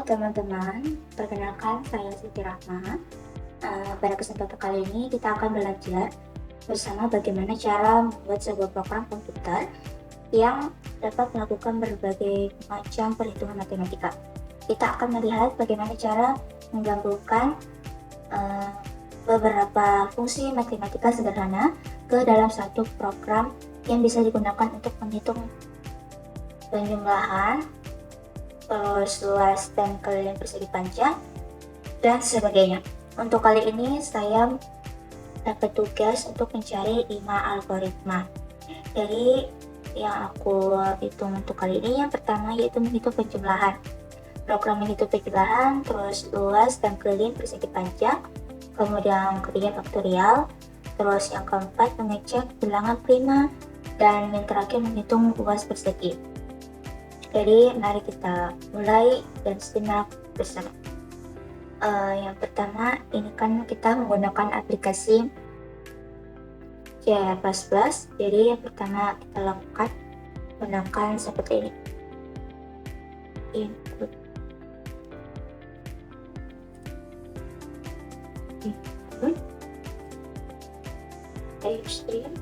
teman-teman, perkenalkan saya Siti Rahma. Pada kesempatan kali ini kita akan belajar bersama bagaimana cara membuat sebuah program komputer yang dapat melakukan berbagai macam perhitungan matematika. Kita akan melihat bagaimana cara menggabungkan beberapa fungsi matematika sederhana ke dalam satu program yang bisa digunakan untuk menghitung penjumlahan, terus luas dan keliling persegi panjang, dan sebagainya. Untuk kali ini saya dapat tugas untuk mencari 5 algoritma. Jadi yang aku hitung untuk kali ini yang pertama yaitu menghitung penjumlahan. Program menghitung penjumlahan, terus luas dan keliling persegi panjang, kemudian ketiga faktorial, terus yang keempat mengecek bilangan prima, dan yang terakhir menghitung luas persegi. Jadi mari kita mulai dan simak bersama. Yang pertama ini kan kita menggunakan aplikasi C++. Jadi yang pertama kita lakukan gunakan seperti ini. Input TypeScript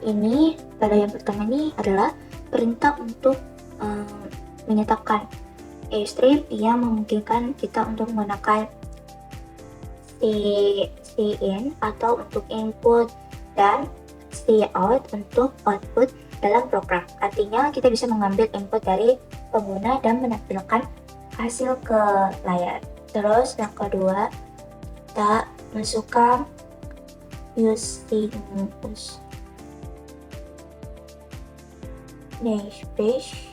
ini pada yang pertama ini adalah perintah untuk menyatakan string yang memungkinkan kita untuk menggunakan cin atau untuk input dan cout untuk output dalam program. Artinya kita bisa mengambil input dari pengguna dan menampilkan hasil ke layar. Terus yang kedua kita masukkan using namespace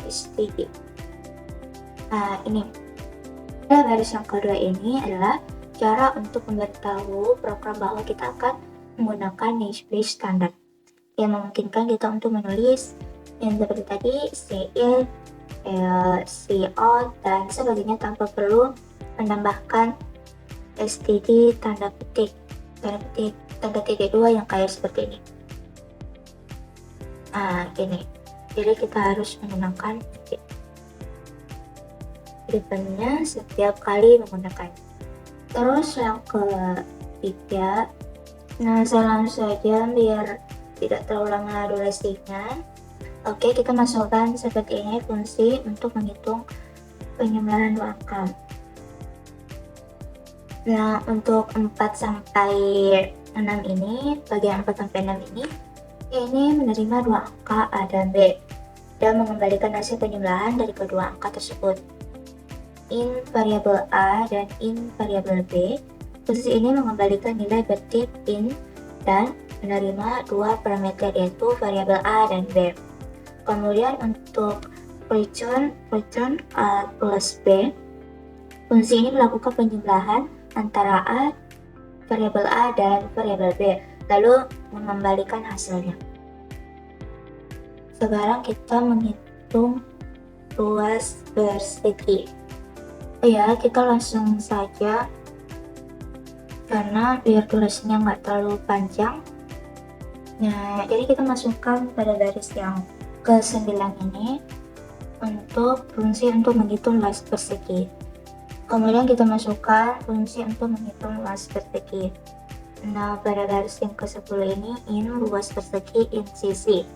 std. Ini garis yang kedua ini adalah cara untuk memberitahu program bahwa kita akan menggunakan namespace standar yang memungkinkan kita untuk menulis yang seperti tadi cin, cout dan sebagainya tanpa perlu menambahkan std tanda petik dua yang kayak seperti ini. Gini. Jadi kita harus menggunakan depannya setiap kali menggunakan. Terus yang ketiga, saya langsung saja biar tidak terlalu lama durasinya. Oke, kita masukkan seperti ini fungsi untuk menghitung penjumlahan 2 angka. Nah, untuk 4 sampai 6 ini, bagian 4 sampai 6 ini menerima 2 angka A dan B dan mengembalikan hasil penjumlahan dari kedua angka tersebut. In variabel A dan in variabel B, fungsi ini mengembalikan nilai bertip in dan menerima 2 parameter yaitu variabel A dan B. Kemudian untuk return A plus B, fungsi ini melakukan penjumlahan antara variabel A dan variabel B, lalu mengembalikan hasilnya. Sekarang kita menghitung luas persegi. Ya, kita langsung saja karena biar durasinya nggak terlalu panjang. Nah, jadi kita masukkan pada garis yang ke-9 ini untuk fungsi untuk menghitung luas persegi. Kemudian kita masukkan fungsi untuk menghitung luas persegi. Nah, pada garis yang ke-10 ini in luas persegi in sisi.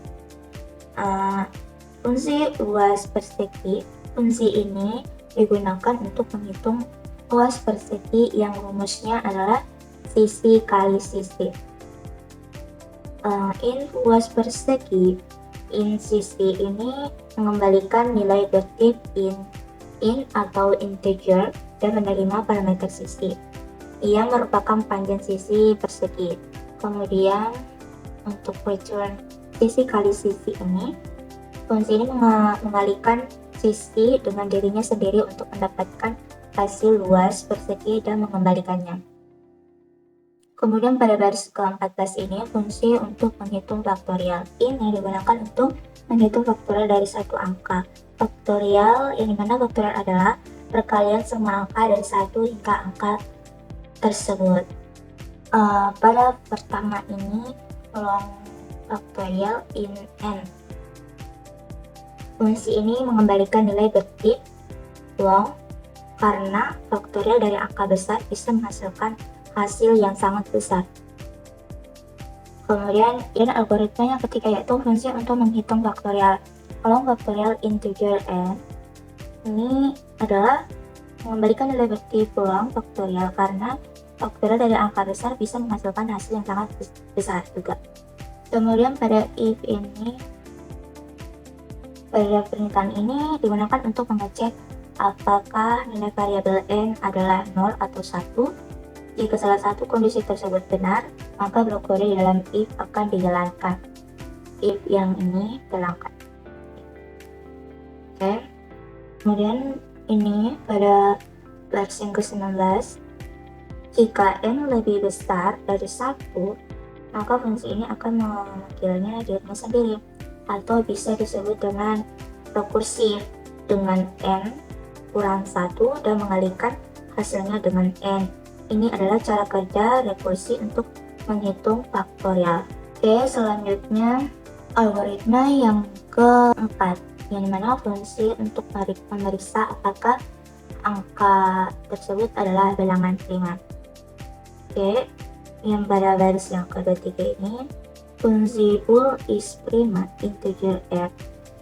Fungsi luas persegi, fungsi ini digunakan untuk menghitung luas persegi yang rumusnya adalah sisi kali sisi. In luas persegi in sisi ini mengembalikan nilai bertip in atau integer dan menerima parameter sisi. Ia merupakan panjang sisi persegi. Kemudian untuk return sisi kali sisi ini, fungsi ini mengalikan sisi dengan dirinya sendiri untuk mendapatkan hasil luas persegi dan mengembalikannya. Kemudian pada garis ke-14 ini fungsi untuk menghitung faktorial. Ini digunakan untuk menghitung faktorial dari satu angka. faktorial, yang dimana faktorial adalah perkalian semua angka dari 1 hingga angka tersebut. Pada pertama ini long faktorial in n. Fungsi ini mengembalikan nilai bertip long karena faktorial dari angka besar bisa menghasilkan hasil yang sangat besar. Kemudian algoritma yang ketiga yaitu fungsi untuk menghitung faktorial. Long faktorial integer n ini adalah mengembalikan nilai bertip long faktorial karena faktorial dari angka besar bisa menghasilkan hasil yang sangat besar juga. Kemudian pada if ini, pada pernyataan ini digunakan untuk mengecek apakah nilai variabel n adalah 0 atau 1. Jika salah satu kondisi tersebut benar, maka blok kode di dalam if akan dijalankan. If yang ini jalankan. Oke. Kemudian ini pada versi ke-19, jika n lebih besar dari 1, maka fungsi ini akan memanggilnya dirinya sendiri, atau bisa disebut dengan rekursif dengan n kurang 1 dan mengalihkan hasilnya dengan n. Ini adalah cara kerja rekursi untuk menghitung faktorial. Oke, selanjutnya algoritma yang keempat, yang dimana fungsi untuk memeriksa apakah angka tersebut adalah bilangan prima. Oke, yang pada versi yang ketiga ini, fungsi bool is prima integer r.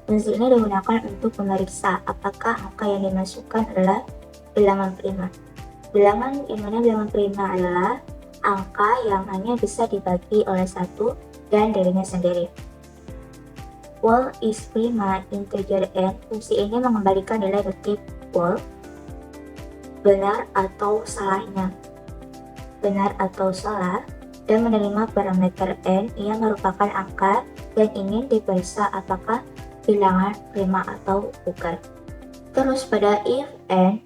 Fungsi ini digunakan untuk memeriksa apakah angka yang dimasukkan adalah bilangan prima. Bilangan yang mana bilangan prima adalah angka yang hanya bisa dibagi oleh 1 dan dirinya sendiri. Bool is prima integer n. Fungsi ini mengembalikan nilai bertip bool, benar atau salahnya, benar atau salah, dan menerima parameter n yang merupakan angka yang ingin diperiksa apakah bilangan prima atau bukan. Terus pada if n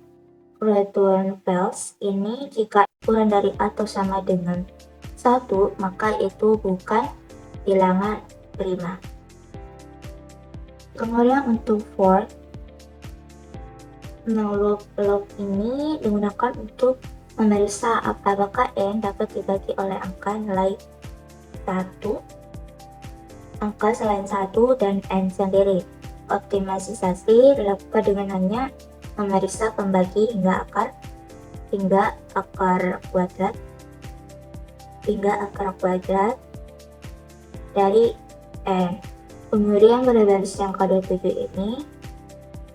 return false ini, jika kurang dari atau sama dengan 1, maka itu bukan bilangan prima. Kemudian untuk for no loop ini digunakan untuk memeriksa apakah n dapat dibagi oleh angka nilai 1, angka selain 1, dan n sendiri. Optimalisasi dilakukan dengan hanya memeriksa pembagi hingga akar kuadrat dari n. Kemudian pada versi yang ke-27 ini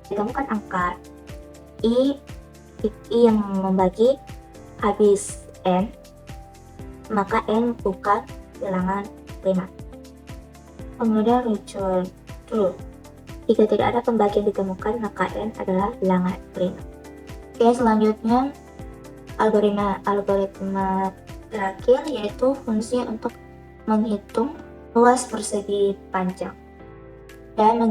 ditemukan angka i yang membagi habis n, maka n bukan bilangan prima. Kemudian return true. Jika tidak ada pembagian ditemukan, maka n adalah bilangan prima. Oke, selanjutnya algoritma terakhir yaitu fungsi untuk menghitung luas persegi panjang dan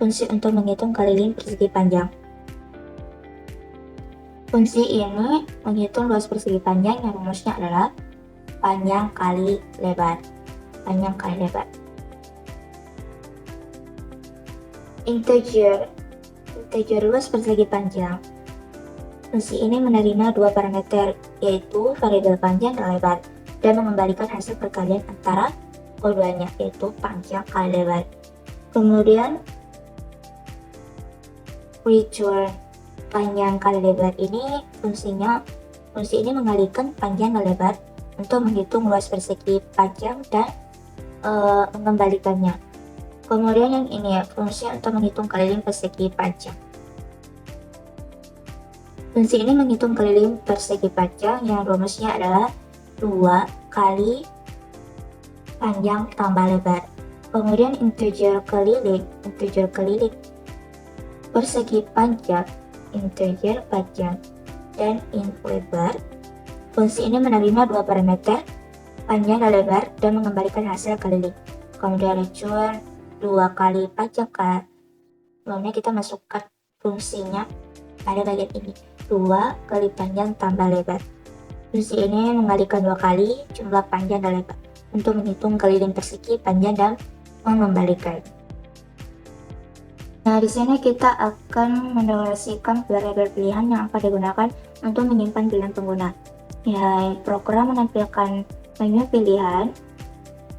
fungsi untuk menghitung keliling persegi panjang. Fungsi ini menghitung luas persegi panjang yang rumusnya adalah panjang kali lebar. Integer luas persegi panjang. Fungsi ini menerima dua parameter, yaitu variabel panjang dan lebar, dan mengembalikan hasil perkalian antara keduanya, yaitu panjang kali lebar. Kemudian return panjang kali lebar ini fungsi ini mengalihkan panjang dan lebar untuk menghitung luas persegi panjang dan mengembalikannya. Kemudian yang ini fungsi untuk menghitung keliling persegi panjang. Fungsi ini menghitung keliling persegi panjang yang rumusnya adalah 2 kali panjang tambah lebar. Kemudian integer keliling persegi panjang, integer panjang, dan lebar. Fungsi ini menerima dua parameter, panjang dan lebar, dan mengembalikan hasil keliling. Kemudian return 2 kali panjang kali. Lalu kita masukkan fungsinya pada bagian ini, 2 kali panjang tambah lebar. Fungsi ini mengalikan 2 kali jumlah panjang dan lebar untuk menghitung keliling persegi panjang dan mengembalikan. Nah, di sini kita akan mendeklarasikan variabel pilihan yang akan digunakan untuk menyimpan pilihan pengguna. Ya, program menampilkan menu pilihan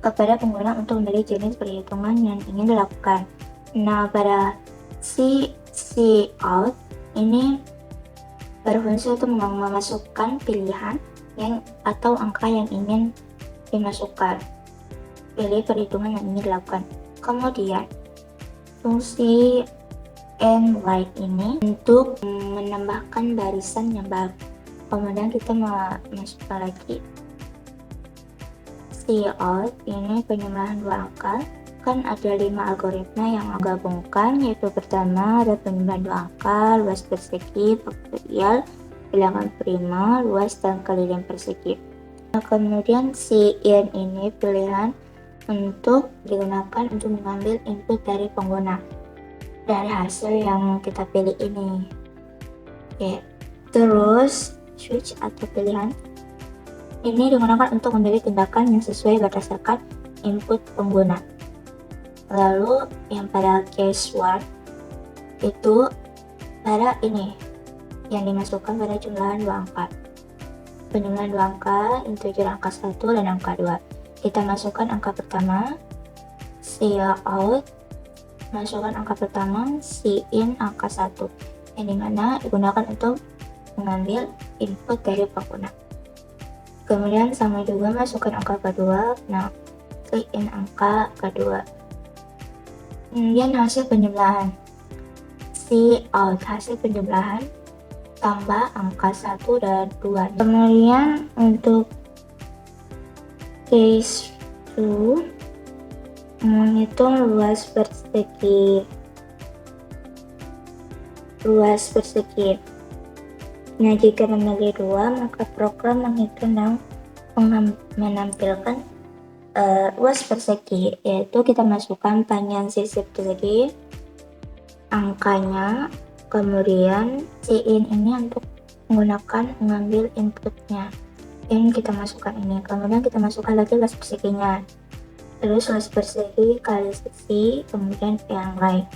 kepada pengguna untuk memilih jenis perhitungan yang ingin dilakukan. Nah, pada cout ini berfungsi untuk memasukkan pilihan atau angka yang ingin dimasukkan. Pilih perhitungan yang ingin dilakukan. Kemudian, fungsi like ini untuk menambahkan barisan yang baru. Kemudian kita masukkan lagi cout ini penjumlahan dua angka. Kan ada 5 algoritma yang menggabungkan, yaitu pertama ada penjumlahan dua angka, luas persegi, faktorial, bilangan prima, luas dan keliling persegi. Nah, kemudian in ini pilihan untuk digunakan untuk mengambil input dari pengguna dari hasil yang kita pilih ini. Oke, terus switch atau pilihan ini digunakan untuk memilih tindakan yang sesuai berdasarkan input pengguna. Lalu yang pada case 1 itu pada ini yang dimasukkan pada jumlahan dua angka. Penjumlahan dua angka, integer angka 1 dan angka 2. Kita masukkan angka pertama, cout, masukkan angka pertama, in angka 1, yang dimana digunakan untuk mengambil input dari pengguna. Kemudian sama juga masukkan angka kedua, nah in angka kedua. Kemudian hasil penjumlahan, cout hasil penjumlahan tambah angka 1 dan 2. Kemudian untuk case 2 menghitung luas persegi. Nah, jika memilih 2, maka program menghitung dan menampilkan luas persegi, yaitu kita masukkan panjang sisi persegi, angkanya, kemudian in ini untuk mengambil inputnya. In kita masukkan ini, kemudian kita masukkan lagi luas perseginya. Terus luas persegi kali sisi, kemudian yang lain.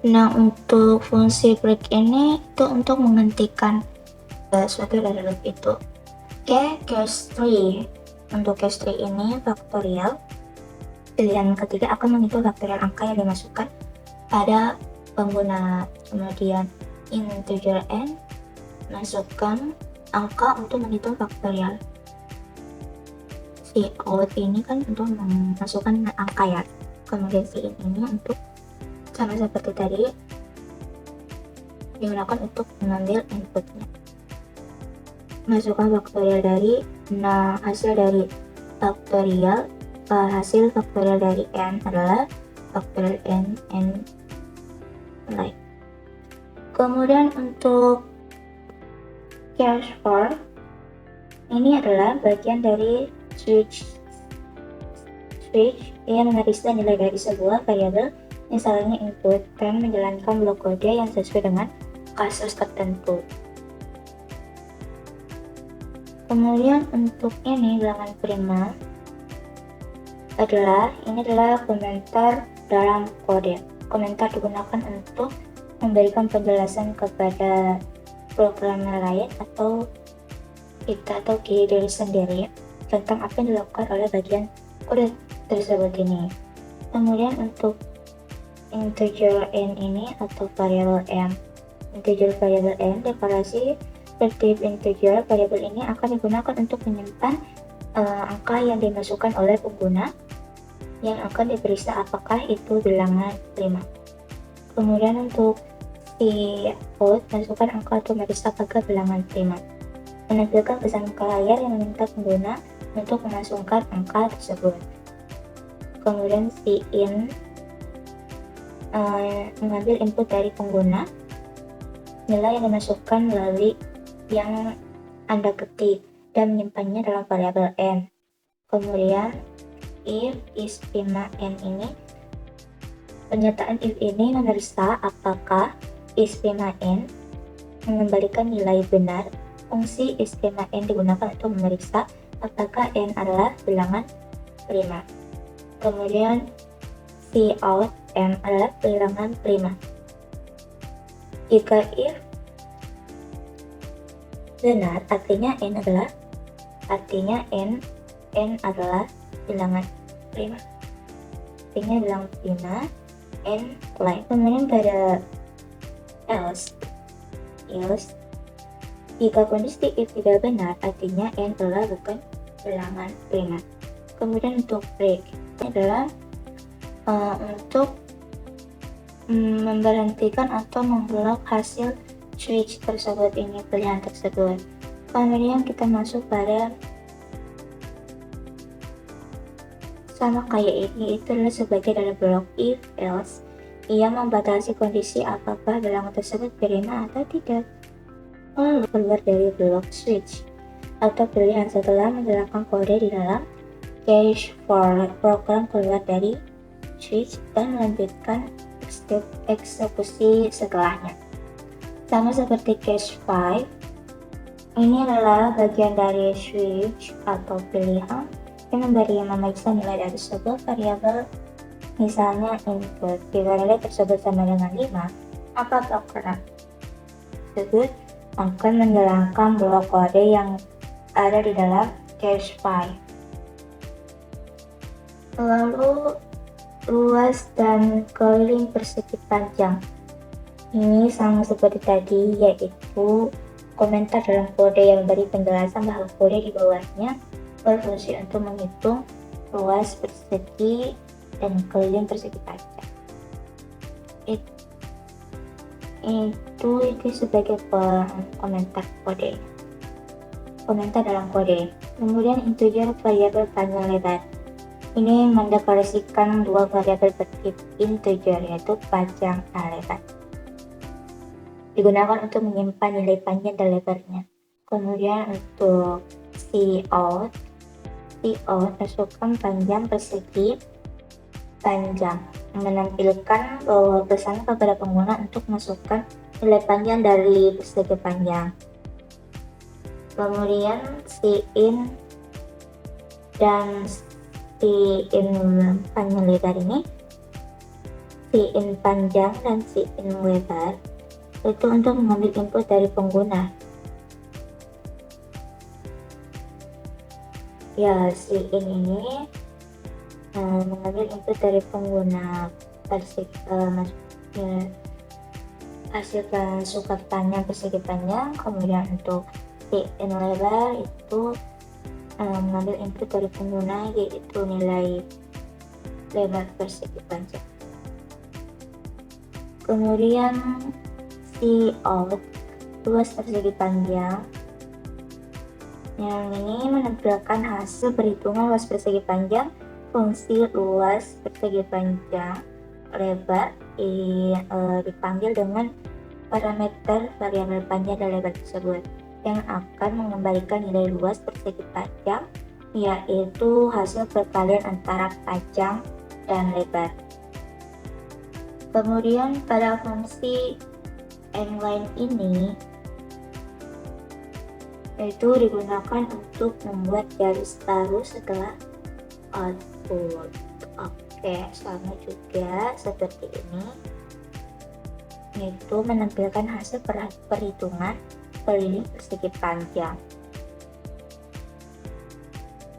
Nah, untuk fungsi break ini itu untuk menghentikan suatu dari loop itu. Oke, case 3. Untuk case 3 ini faktorial. Pilihan ketiga akan menghitung faktorial angka yang dimasukkan pada pengguna. Kemudian integer n, masukkan angka untuk menghitung faktorial. Cout ini kan untuk memasukkan angka ya. Kemudian in ini untuk sama seperti tadi digunakan untuk mengambil inputnya. Masukkan faktorial dari hasil dari faktorial hasil faktorial dari n adalah faktorial n like. Kemudian untuk case 4 ini adalah bagian dari switch yang memeriksa nilai dari sebuah variabel, misalnya input, dan menjalankan blok kode yang sesuai dengan kasus tertentu. Kemudian untuk ini bilangan prima adalah komentar dalam kode. Komentar digunakan untuk memberikan penjelasan kepada programmer lain atau diri sendiri tentang apa yang dilakukan oleh bagian kode tersebut ini. Kemudian untuk integer n ini atau variabel m, deklarasi tertib integer. Variabel ini akan digunakan untuk menyimpan angka yang dimasukkan oleh pengguna yang akan diperiksa apakah itu bilangan prima. Kemudian untuk cout, masukkan angka untuk memeriksa apakah bilangan prima. Menampilkan pesan ke layar yang meminta pengguna untuk memasukkan angka tersebut. Kemudian in mengambil input dari pengguna, nilai yang dimasukkan melalui yang Anda ketik dan menyimpannya dalam variabel n. Kemudian if is prima n ini, pernyataan if ini memeriksa apakah is prima n mengembalikan nilai benar. Fungsi is prima n digunakan untuk memeriksa apakah n adalah bilangan prima. Kemudian cout M adalah bilangan prima. Jika if benar, artinya N adalah bilangan prima. Artinya bilangan prima, N lain. Kemudian pada else, jika kondisi if tidak benar, artinya N adalah bukan bilangan prima. Kemudian untuk break, ini adalah untuk memberhentikan atau memblok hasil switch tersebut, ini pilihan tersebut. Kemudian kita masuk pada sama kayak ini, itu adalah sebagai dari blok if else. Ia membatasi kondisi apakah bilangan tersebut prima atau tidak. Keluar dari blok switch atau pilihan setelah menjalankan kode di dalam cache for program keluar dari switch dan melanjutkan eksekusi setelahnya. Sama seperti case 5, ini adalah bagian dari switch atau pilihan yang memeriksa nilai dari sebuah variabel, misalnya input. Jika nilai tersebut sama dengan 5, maka program tersebut akan menjalankan blok kode yang ada di dalam case 5. Lalu luas dan keliling persegi panjang. Ini sama seperti tadi, yaitu komentar dalam kode yang memberi penjelasan bahwa kode di bawahnya berfungsi untuk menghitung luas persegi dan keliling persegi panjang. Itu sebagai komentar kode. Komentar dalam kode. Kemudian integer variabel panjang lebar. Ini mendeklarasikan dua variabel bertip integer, yaitu panjang dan lebar. Digunakan untuk menyimpan nilai panjang dan lebarnya. Kemudian untuk cout masukkan panjang persegi panjang, menampilkan bahwa pesan kepada pengguna untuk masukkan nilai panjang dari persegi panjang. Kemudian cin dan cin panjang lebar ini, cin panjang dan cin lebar itu untuk mengambil input dari pengguna. Ya, cin ini mengambil input dari pengguna hasil sukat panjang persegi panjang. Kemudian untuk cin lebar itu mengambil input dari pengguna, yaitu nilai lebar persegi panjang. Kemudian cout luas persegi panjang, yang ini menampilkan hasil perhitungan luas persegi panjang. Fungsi luas persegi panjang lebar dipanggil dengan parameter variabel panjang dan lebar tersebut, yang akan mengembalikan nilai luas persegi panjang, yaitu hasil perkalian antara panjang dan lebar. Kemudian pada fungsi nline ini itu digunakan untuk membuat garis taruh setelah output. Oke, sama juga seperti ini, itu menampilkan hasil perhitungan keliling persegi panjang,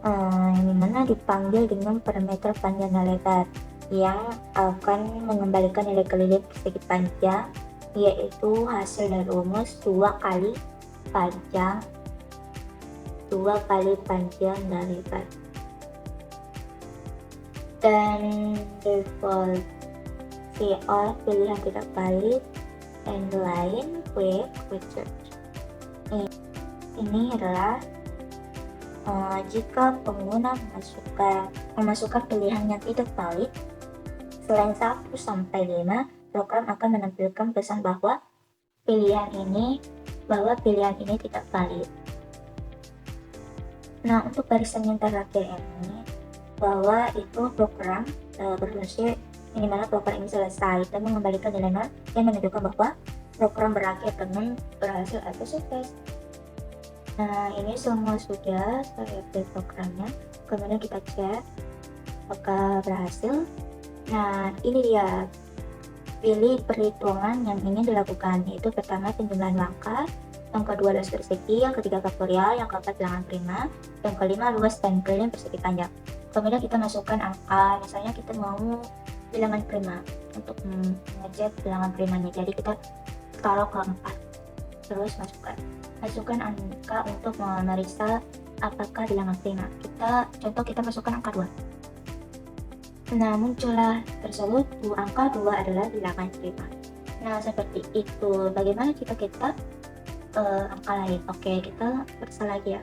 yang mana dipanggil dengan parameter panjang dan lebar, yang akan mengembalikan nilai keliling persegi panjang, yaitu hasil dari rumus 2 kali panjang dan lebar. Dan default cout pilihan tidak valid, and line quick research. Ini adalah jika pengguna memasukkan pilihan yang tidak valid selain 1 sampai 5, program akan menampilkan pesan bahwa pilihan ini tidak valid. Nah, untuk barisan yang terakhir ini, bahwa itu program berfungsi minimal program ini selesai dan mengembalikan nilai 0 yang menunjukkan bahwa program berakhir dengan berhasil atau sukses. Nah, ini semua sudah saya update programnya. Kemudian kita cek apakah berhasil. Nah, ini dia. Pilih perhitungan yang ingin dilakukan, yaitu pertama penjumlahan angka, yang kedua luas persegi, yang ketiga faktorial, yang keempat bilangan prima, yang kelima luas dan keliling persegi panjang. Kemudian kita masukkan angka, misalnya kita mau bilangan prima untuk mengecek bilangan primanya, jadi kita taruh ke 4, terus masukkan angka untuk memeriksa apakah bilangan prima. Kita masukkan angka 2. Nah, muncullah tersebut angka 2 adalah bilangan prima. Nah, seperti itu. Bagaimana jika kita angka lain? Oke, kita periksa lagi ya.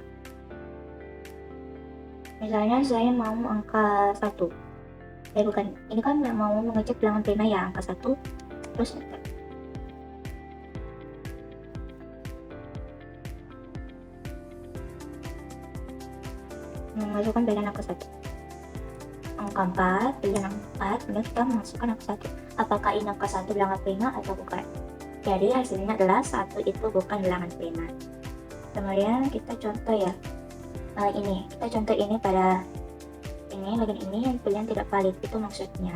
Misalnya saya mau angka 1. Bukan, ini kan mau mengecek bilangan prima ya, angka 1. Terus memasukkan bilangan angka 1. Angka 4, bilangan 4, kemudian kita memasukkan angka 1. Apakah ini angka 1 bilangan prima atau bukan? Jadi hasilnya adalah 1 itu bukan bilangan prima. Kemudian kita contoh ya, kita contoh ini pada bagian ini yang pilihan tidak valid, itu maksudnya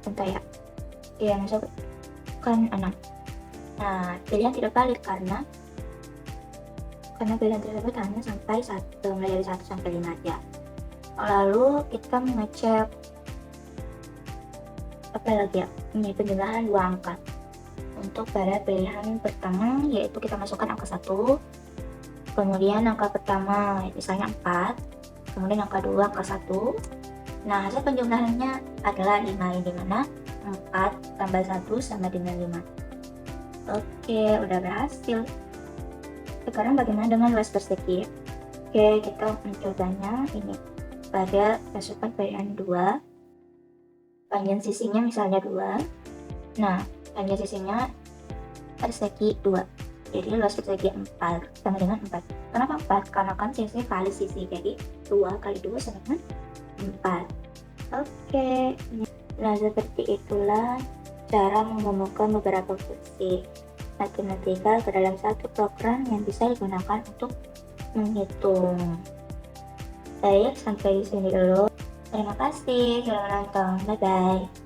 contoh ya, masukkan 6. Nah, pilihan tidak valid karena pilihan tersebut hanya sampai 1, mulai dari 1 sampai 5 aja. Lalu kita mengecek apa lagi ya, ini penjumlahan 2 angka. Untuk pada pilihan pertama, yaitu kita masukkan angka 1, kemudian angka pertama misalnya 4, kemudian angka 2 angka 1. Nah, hasil penjumlahannya adalah 5, di mana 4 tambah 1 sama dengan 5. Oke, udah berhasil. Sekarang bagaimana dengan luas persegi? Oke, kita mencobanya ini pada pasukan pilihan 2, panjang sisinya misalnya 2. Nah, panjang sisinya persegi 2, jadi luas persegi 4 sama dengan 4. Kenapa 4? Karena kan sisi kali sisi, jadi 2 kali 2 sama dengan 4. Oke, nah seperti itulah cara menemukan beberapa fungsi matematika ke dalam satu program yang bisa digunakan untuk menghitung. Baik, sampai di sini dulu. Terima kasih sudah menonton. Bye-bye.